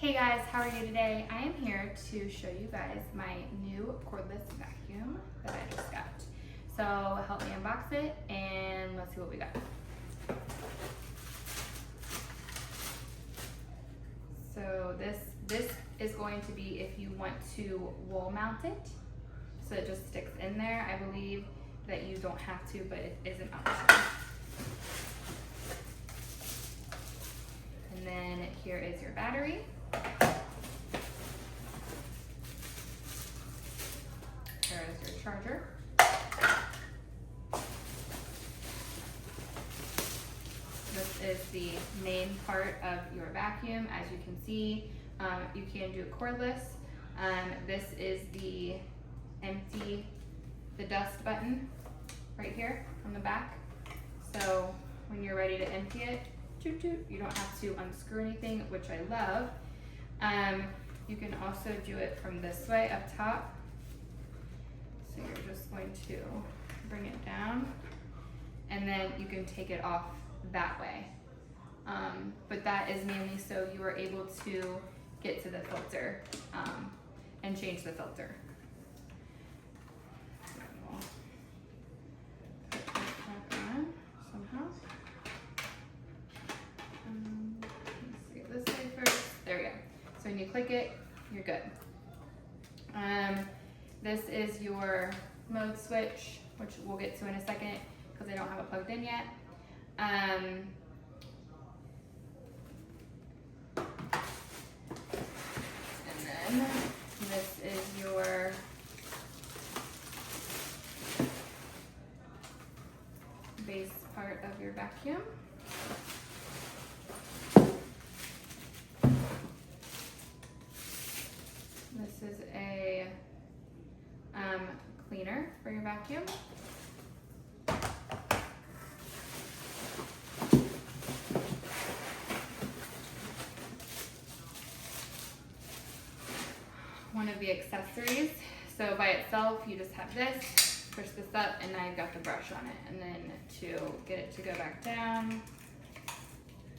Hey guys, how are you today? I am here to show you guys my new cordless vacuum that I just got. So help me unbox it and let's see what we got. So this is going to be if you want to wall mount it, so it just sticks in there. I believe that you don't have to, but it is an option. And then here is your battery. There is your charger. This is the main part of your vacuum. As you can see, you can do it cordless. This is the dust button right here on the back. So when you're ready to empty it, toot toot, you don't have to unscrew anything, which I love. You can also do it from this way up top. So you're just going to bring it down and then you can take it off that way. But that is mainly so you are able to get to the filter and change the filter. So we'll put this back on somehow. Let's get this way first. There we go. So when you click it, you're good. This is your mode switch, which we'll get to in a second because I don't have it plugged in yet. And then this is your base part of your vacuum. This is a cleaner for your vacuum. One of the accessories. So by itself, you just have this, push this up, and now you've got the brush on it. And then to get it to go back down,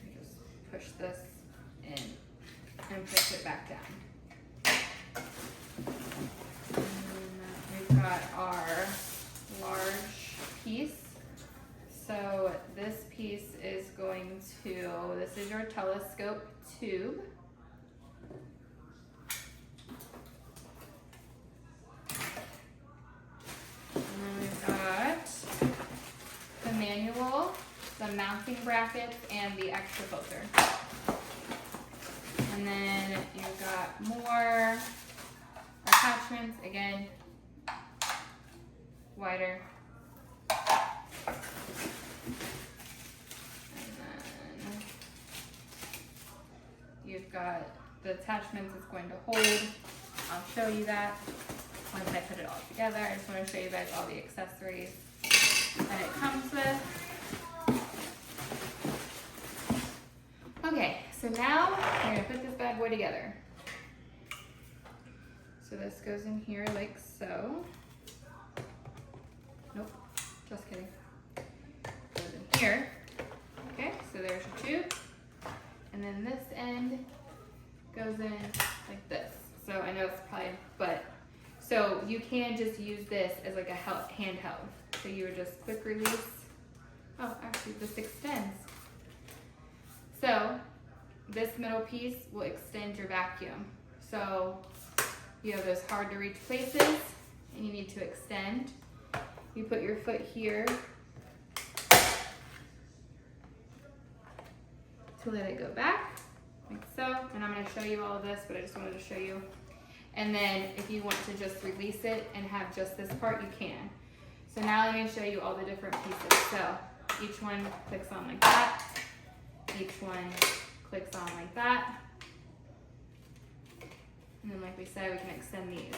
you just push this in and push it back down. We've got our large piece. So this piece is going to, this is your telescope tube. And then we've got the manual, the mounting brackets, and the extra filter. And then you've got more attachments, again, wider. And then you've got the attachments it's going to hold. I'll show you that once I put it all together. I just want to show you guys all the accessories that it comes with. Okay, so now we're going to put this bad boy together. So this goes in here like so. Nope, just kidding. Goes in here. Okay, so there's your tube. And then this end goes in like this. So I know it's probably, but, so you can just use this as like a handheld. So you would just quick release. Oh, actually this extends. So this middle piece will extend your vacuum. So you have those hard to reach places and you need to extend. You put your foot here to let it go back, like so. And I'm going to show you all of this, but I just wanted to show you. And then if you want to just release it and have just this part, you can. So now let me show you all the different pieces. So each one clicks on like that. Each one clicks on like that. And then like we said, we can extend these.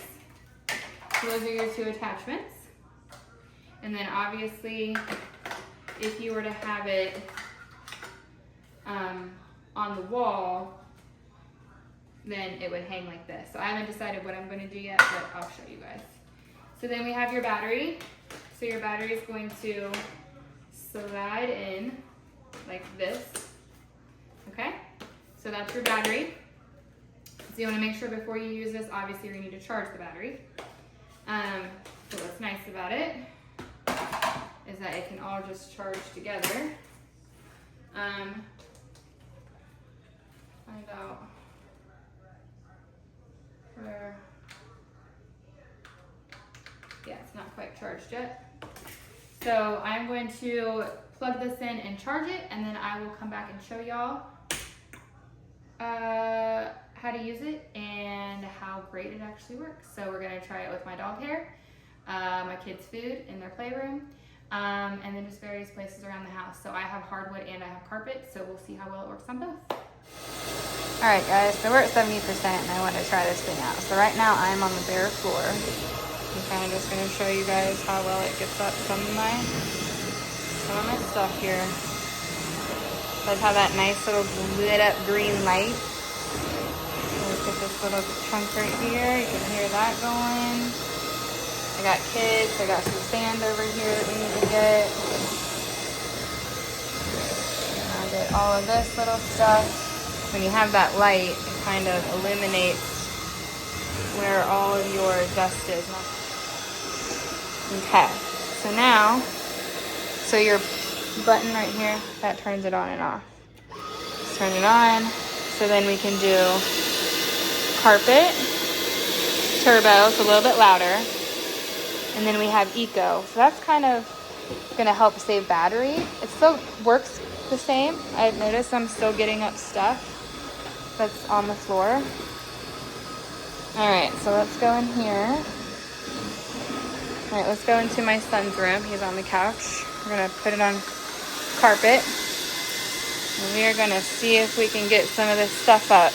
So those are your two attachments. And then obviously, if you were to have it on the wall, then it would hang like this. So I haven't decided what I'm going to do yet, but I'll show you guys. So then we have your battery. So your battery is going to slide in like this. Okay? So that's your battery. So you want to make sure before you use this, obviously you need to charge the battery. So what's nice about it is that it can all just charge together. Find out where, yeah, it's not quite charged yet. So I'm going to plug this in and charge it, and then I will come back and show y'all how to use it and how great it actually works. So we're gonna try it with my dog hair, my kids' food in their playroom, and then just various places around the house. So I have hardwood and I have carpet, so we'll see how well it works on both. All right, guys, so we're at 70% and I want to try this thing out. So right now I'm on the bare floor. I'm kind of just going to show you guys how well it gets up some of my stuff here. So I have that nice little lit up green light. Look at this little chunk right here. You can hear that going. I got kids. I got some sand over here that we need to get. I'll get all of this little stuff. When you have that light, it kind of illuminates where all of your dust is. Okay, so now, so your button right here, that turns it on and off. Just turn it on, so then we can do carpet, turbo, so a little bit louder, and then we have eco. So that's kind of gonna help save battery. It still works the same. I've noticed I'm still getting up stuff that's on the floor. All right, so let's go in here. All right, let's go into my son's room. He's on the couch. We're gonna put it on carpet. And we are gonna see if we can get some of this stuff up.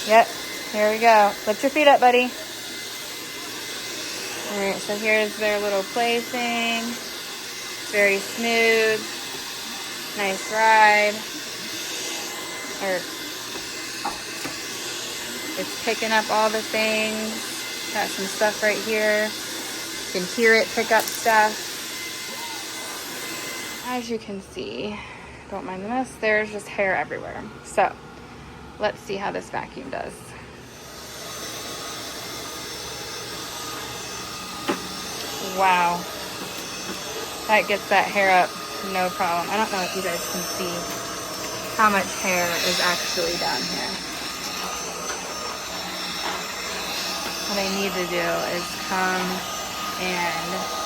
Yep, here we go. Lift your feet up, buddy. All right, so here's their little play thing. It's very smooth. Nice ride. It's picking up all the things. Got some stuff right here. You can hear it pick up stuff. As you can see, don't mind the mess, there's just hair everywhere. So let's see how this vacuum does. Wow, that gets that hair up no problem. I don't know if you guys can see how much hair is actually down here. What I need to do is come and